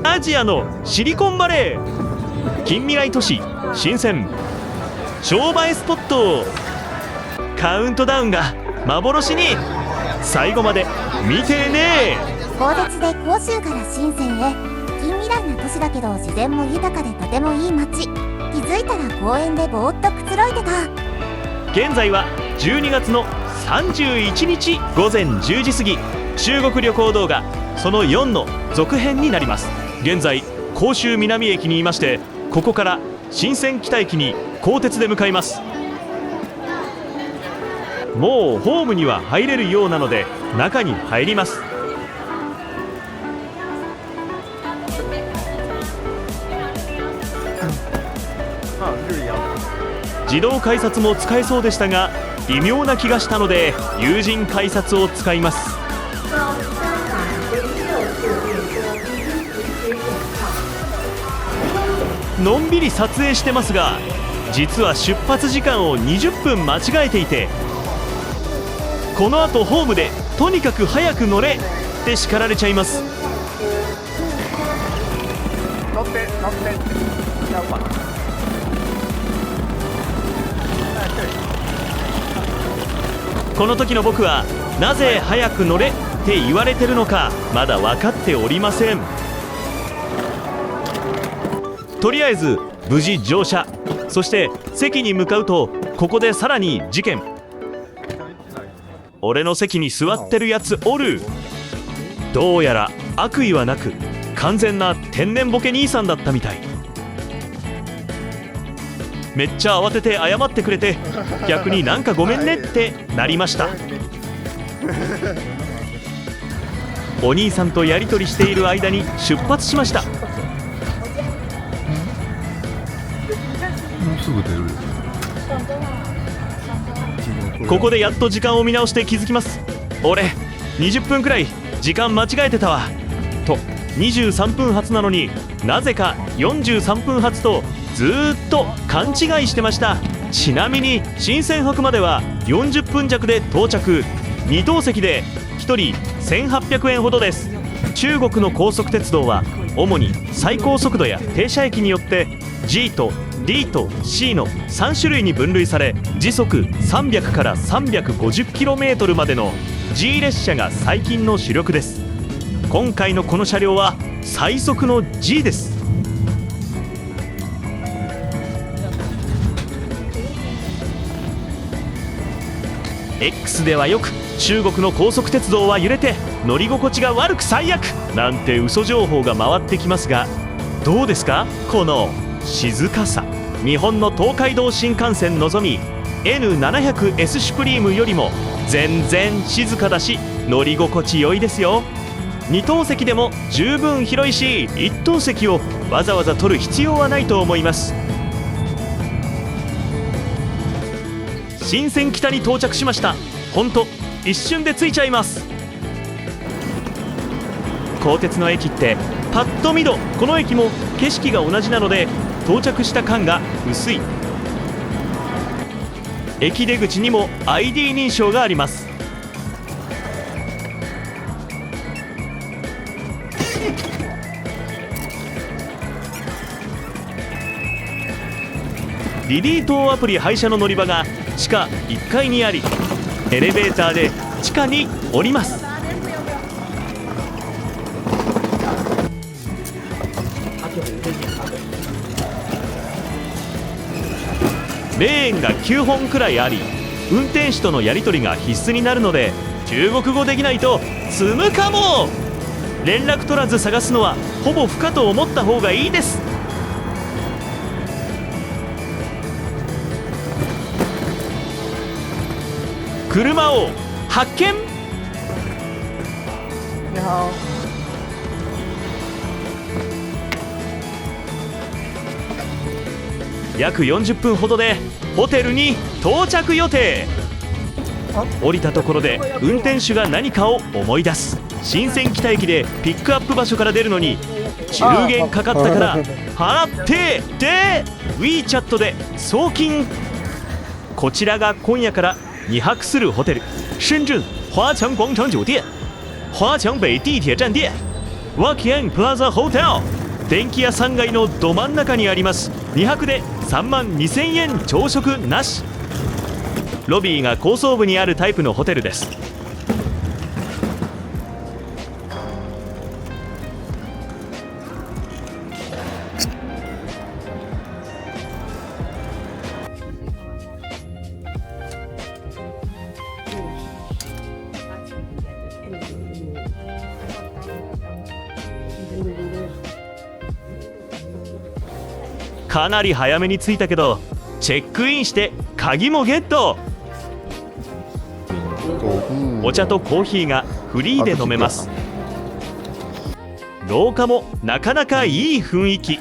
アジアのシリコンバレー、近未来都市新鮮商売スポット、カウントダウンが幻に。最後まで見てね。鋼鉄で甲州から深センへ。近未来な都市だけど自然も豊かでとてもいい街。気づいたら公園でぼーっとくつろいでた。現在は12月の31日午前10時過ぎ、中国旅行動画その4の続編になります。現在甲州南駅にいまして、ここから深セン北駅に鋼鉄で向かいます。もうホームには入れるようなので中に入ります。自動改札も使えそうでしたが微妙な気がしたので有人改札を使います。のんびり撮影してますが、実は出発時間を20分間違えていて、この後ホームでとにかく早く乗れって叱られちゃいます。乗って乗ってちゃうかな。この時の僕はなぜ早く乗れって言われてるのかまだ分かっておりません。とりあえず無事乗車、そして席に向かうと、ここでさらに事件。俺の席に座ってるやつおる。どうやら悪意はなく完全な天然ボケ兄さんだったみたい。めっちゃ慌てて謝ってくれて、逆になんかごめんねってなりました。お兄さんとやり取りしている間に出発しました。もうすぐ出るよ。ここでやっと時間を見直して気づきます。俺20分くらい時間間違えてたわと。23分発なのになぜか43分発とずーっと勘違いしてました。ちなみに新鮮北までは40分弱で到着。2等席で1人1800円ほどです。中国の高速鉄道は主に最高速度や停車駅によって G と D と C の3種類に分類され、時速300から 350km までの G 列車が最近の主力です。今回のこの車両は最速の G です。X ではよく中国の高速鉄道は揺れて乗り心地が悪く最悪なんて嘘情報が回ってきますが、どうですかこの静かさ。日本の東海道新幹線のぞみ N700S シュプリームよりも全然静かだし乗り心地良いですよ。2等席でも十分広いし、1等席をわざわざ取る必要はないと思います。新鮮北に到着しました。ほんと一瞬で着いちゃいます。鋼鉄の駅ってパッと見どこの駅も景色が同じなので到着した感が薄い。駅出口にも ID 認証があります。リリー島アプリ配車の乗り場が地下1階にあり、エレベーターで地下に降ります。レーンが9本くらいあり、運転手とのやり取りが必須になるので中国語できないと積むかも。連絡取らず探すのはほぼ不可と思った方がいいです。車を発見。約40分ほどでホテルに到着予定。降りたところで運転手が何かを思い出す。新鮮北駅でピックアップ場所から出るのに10元かかったから払ってで WeChat で送金。こちらが今夜から2泊するホテル、深圳華強广场酒店、華強北地铁站店。和気園プラザホテル、電気屋3階のど真ん中にあります。2泊で3万2000円朝食なし。ロビーが高層部にあるタイプのホテルです。かなり早めに着いたけど、チェックインして鍵もゲット。お茶とコーヒーがフリーで飲めます。廊下もなかなかいい雰囲気。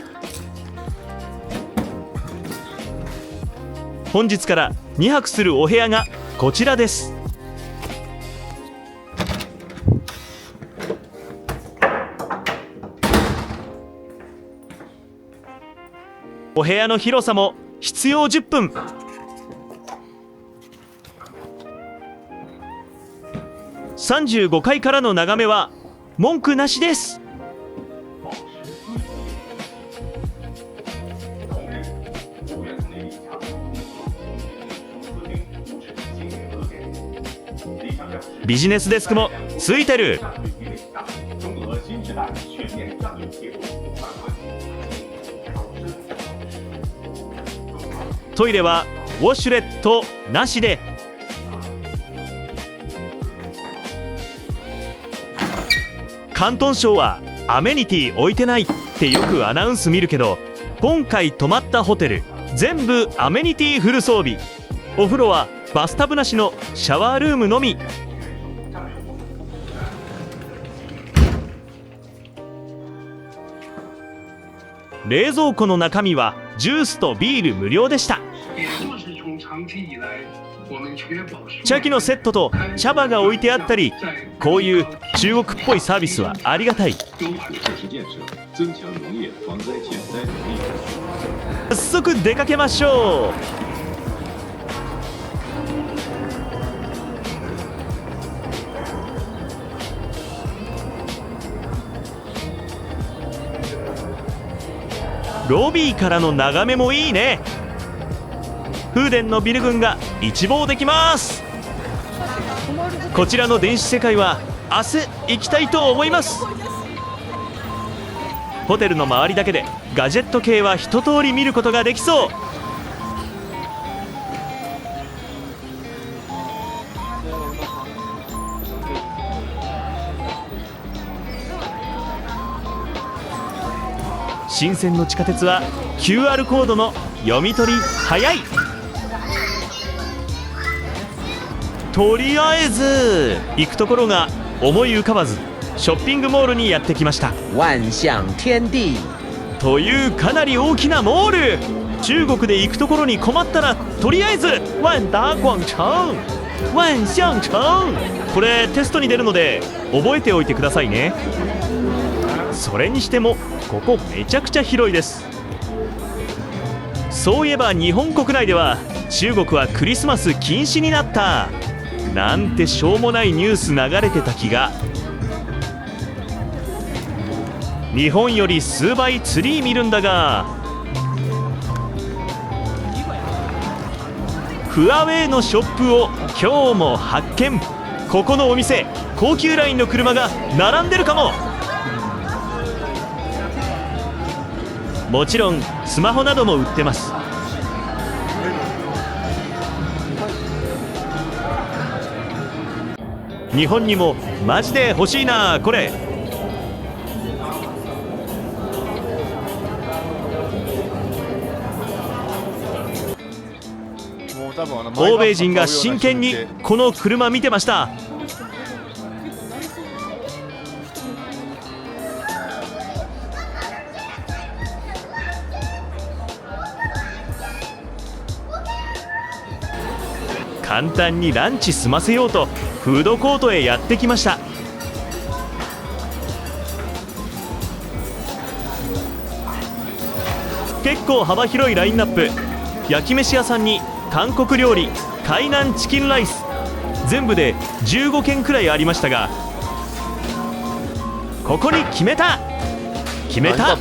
本日から2泊するお部屋がこちらです。お部屋の広さも必要10分。35階からの眺めは文句なしです。ビジネスデスクもついてる。トイレはウォシュレットなしで、広東省はアメニティ置いてないってよくアナウンス見るけど、今回泊まったホテル全部アメニティフル装備。お風呂はバスタブなしのシャワールームのみ。冷蔵庫の中身はジュースとビール無料でした。茶器のセットと茶葉が置いてあったり、こういう中国っぽいサービスはありがたい。早速出かけましょう。ロビーからの眺めもいいね。風電のビル群が一望できます。こちらの電子世界は明日行きたいと思います。ホテルの周りだけでガジェット系は一通り見ることができそう。新線の地下鉄は QR コードの読み取り早い。とりあえず行くところが思い浮かばず、ショッピングモールにやってきました。万象天地というかなり大きなモール。中国で行くところに困ったらとりあえず万達广場、万象城。これテストに出るので覚えておいてくださいね。それにしてもここめちゃくちゃ広いです。そういえば日本国内では中国はクリスマス禁止になったなんてしょうもないニュース流れてた気が。日本より数倍ツリー見るんだが、フアウェイのショップを今日も発見。ここのお店高級ラインの車が並んでるかも。もちろんスマホなども売ってます。日本にもマジで欲しいなこれ。欧米人が真剣にこの車見てました。簡単にランチ済ませようとフードコートへやってきました。結構幅広いラインナップ。焼き飯屋さんに韓国料理、海南チキンライス、全部で15軒くらいありましたが、ここに決めた決めた。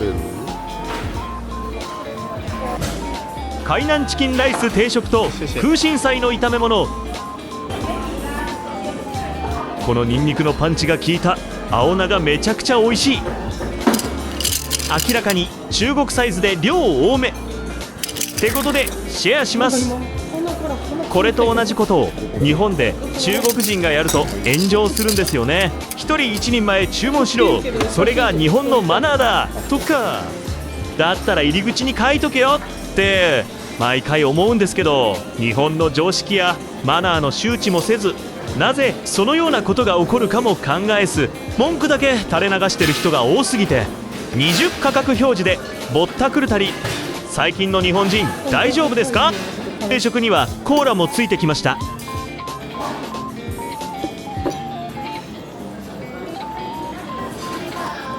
海南チキンライス定食と空心菜の炒め物。このニンニクのパンチが効いた青菜がめちゃくちゃ美味しい。明らかに中国サイズで量多めってことでシェアします。これと同じことを日本で中国人がやると炎上するんですよね。1人1人前注文しろ、それが日本のマナーだとか、だったら入り口に書いとけよって毎回思うんですけど、日本の常識やマナーの周知もせず、なぜそのようなことが起こるかも考えず、文句だけ垂れ流してる人が多すぎて、20価格表示でぼったくるたり。最近の日本人大丈夫ですか？定食にはコーラもついてきました。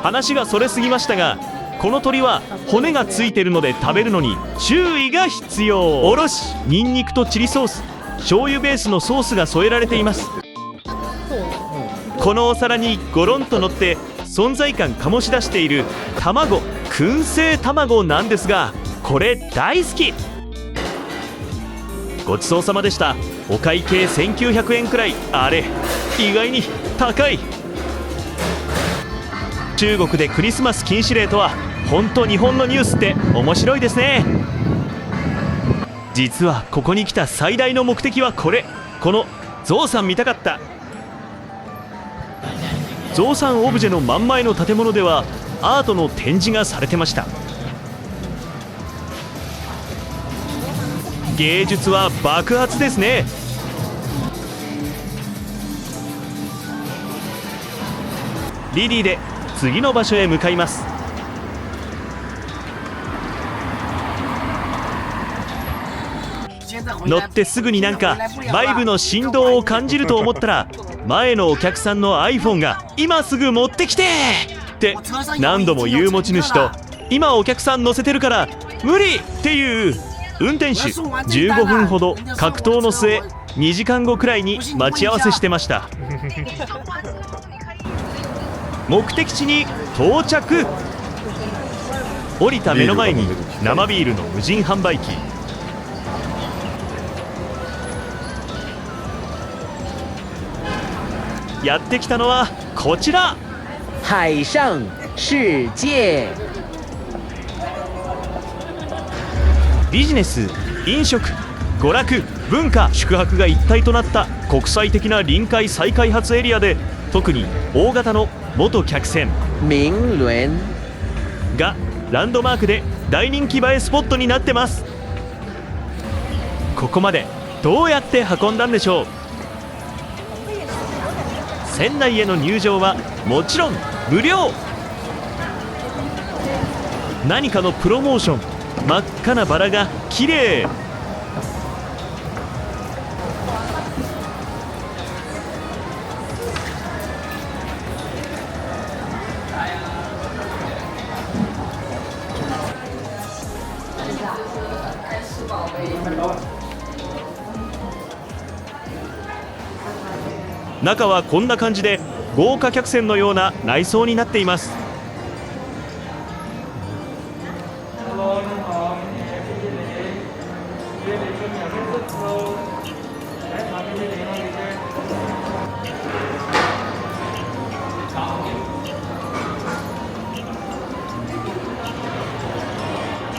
話がそれすぎましたが、この鶏は骨がついてるので食べるのに注意が必要。おろし、ニンニクとチリソース、醤油ベースのソースが添えられています。このお皿にゴロンと乗って存在感醸し出している卵、燻製卵なんですが、これ大好き。ごちそうさまでした。お会計1900円くらい。あれ意外に高い。中国でクリスマス禁止令とは本当日本のニュースって面白いですね。実はここに来た最大の目的はこのゾウさん見たかった。ゾウさんオブジェの真ん前の建物ではアートの展示がされてました。芸術は爆発ですね。リリーで次の場所へ向かいます。乗ってすぐになんかバイブの振動を感じると思ったら、前のお客さんの iPhone が今すぐ持ってきてって何度も言う持ち主と、今お客さん乗せてるから無理っていう運転手。15分ほど格闘の末、2時間後くらいに待ち合わせしてました。目的地に到着。降りた目の前に生ビールの無人販売機。やってきたのはこちら、海上世界。ビジネス、飲食、娯楽、文化、宿泊が一体となった国際的な臨海再開発エリアで、特に大型の元客船明倫がランドマークで大人気映えスポットになってます。ここまでどうやって運んだんでしょう。船内への入場はもちろん無料。何かのプロモーション。真っ赤なバラが綺麗。中はこんな感じで豪華客船のような内装になっています。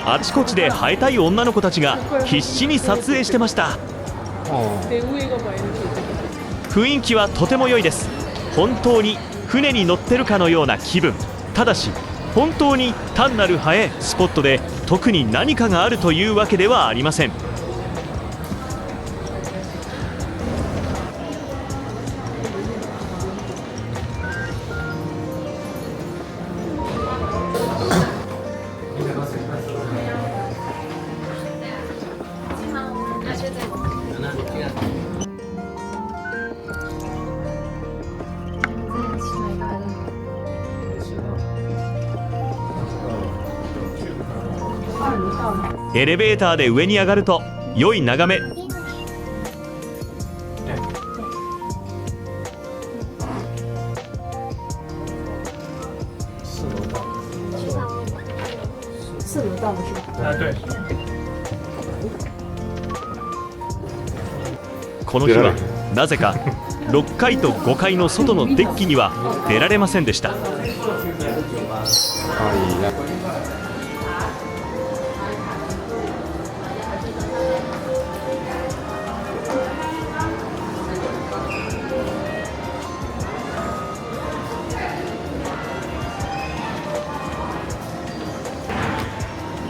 あちこちで生えたい女の子たちが必死に撮影してました。雰囲気はとても良いです。本当に船に乗ってるかのような気分。ただし本当に単なる映えスポットで特に何かがあるというわけではありません。エレベーターで上に上がると良い眺め。4楼到的是吧？啊，对。この日はなぜか6階と5階の外のデッキには出られませんでした。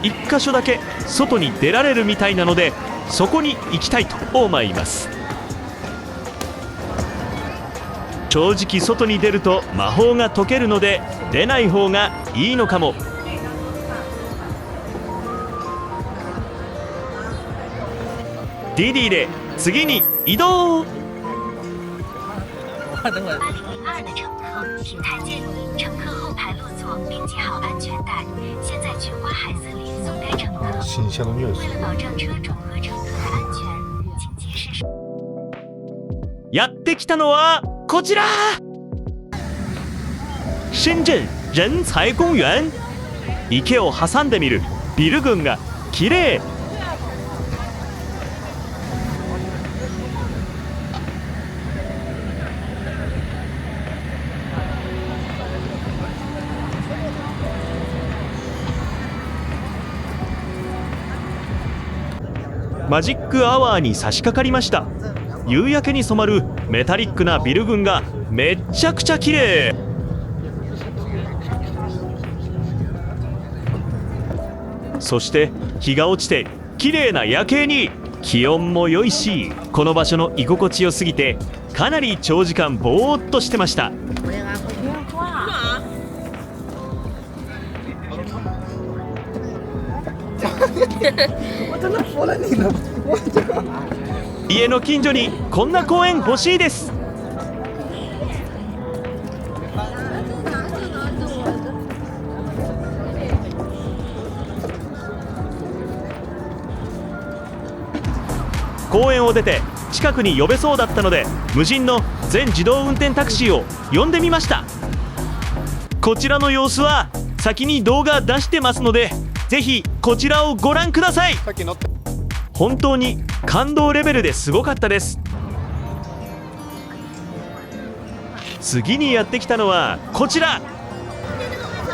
1箇所だけ外に出られるみたいなので、そこに行きたいと思います。正直外に出ると魔法が解けるので出ない方がいいのかも。ディディで次に移動。802的乘客，请太建议乘客后排落座并系好安全带。现在菊花海森林送该乘客。为了保障车主和乘客的安全，请及时。やってきたのはこちら、深圳人才公園。池を挟んでみるビル群が綺麗。マジックアワーに差し掛かりました。夕焼けに染まるメタリックなビル群がめっちゃくちゃ綺麗。そして日が落ちて綺麗な夜景に気温も良いし、この場所の居心地よすぎてかなり長時間ぼーっとしてました。家の近所にこんな公園欲しいです。公園を出て近くに呼べそうだったので、無人の全自動運転タクシーを呼んでみました。こちらの様子は先に動画出してますので、ぜひこちらをご覧ください。本当に感動レベルですごかったです。次にやってきたのはこちら、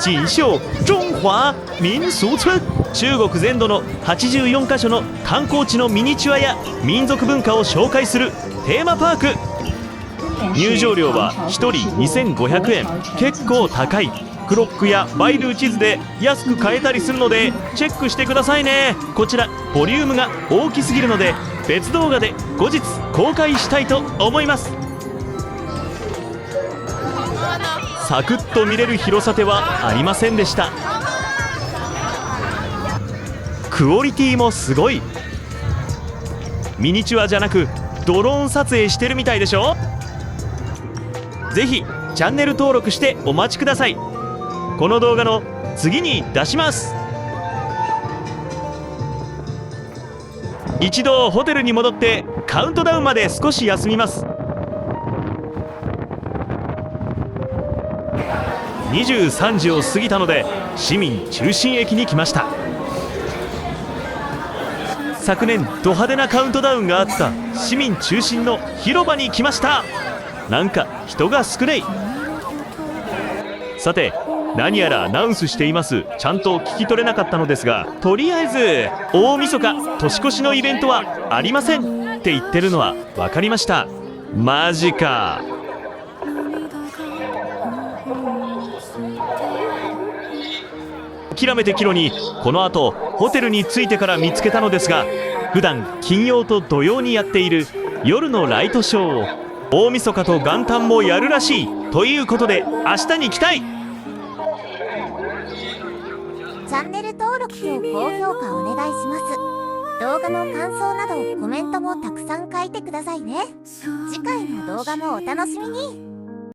锦绣中華民俗村。中国全土の84カ所の観光地のミニチュアや民族文化を紹介するテーマパーク。入場料は1人2500円。結構高い。クロックやバイルー地図で安く買えたりするのでチェックしてくださいね。こちらボリュームが大きすぎるので別動画で後日公開したいと思います。サクッと見れる広さではありませんでした。クオリティもすごい。ミニチュアじゃなくドローン撮影してるみたいでしょ。ぜひチャンネル登録してお待ちください。この動画の次に出します。一度ホテルに戻ってカウントダウンまで少し休みます。23時を過ぎたので市民中心駅に来ました。昨年ド派手なカウントダウンがあった市民中心の広場に来ました。なんか人が少ない。さて何やらアナウンスしています。ちゃんと聞き取れなかったのですが、とりあえず大晦日年越しのイベントはありませんって言ってるのは分かりました。マジか。諦めてキロにこの後ホテルに着いてから見つけたのですが、普段金曜と土曜にやっている夜のライトショーを大晦日と元旦もやるらしいということで明日に来たい。チャンネル登録と高評価お願いします。動画の感想などコメントもたくさん書いてくださいね。次回の動画もお楽しみに。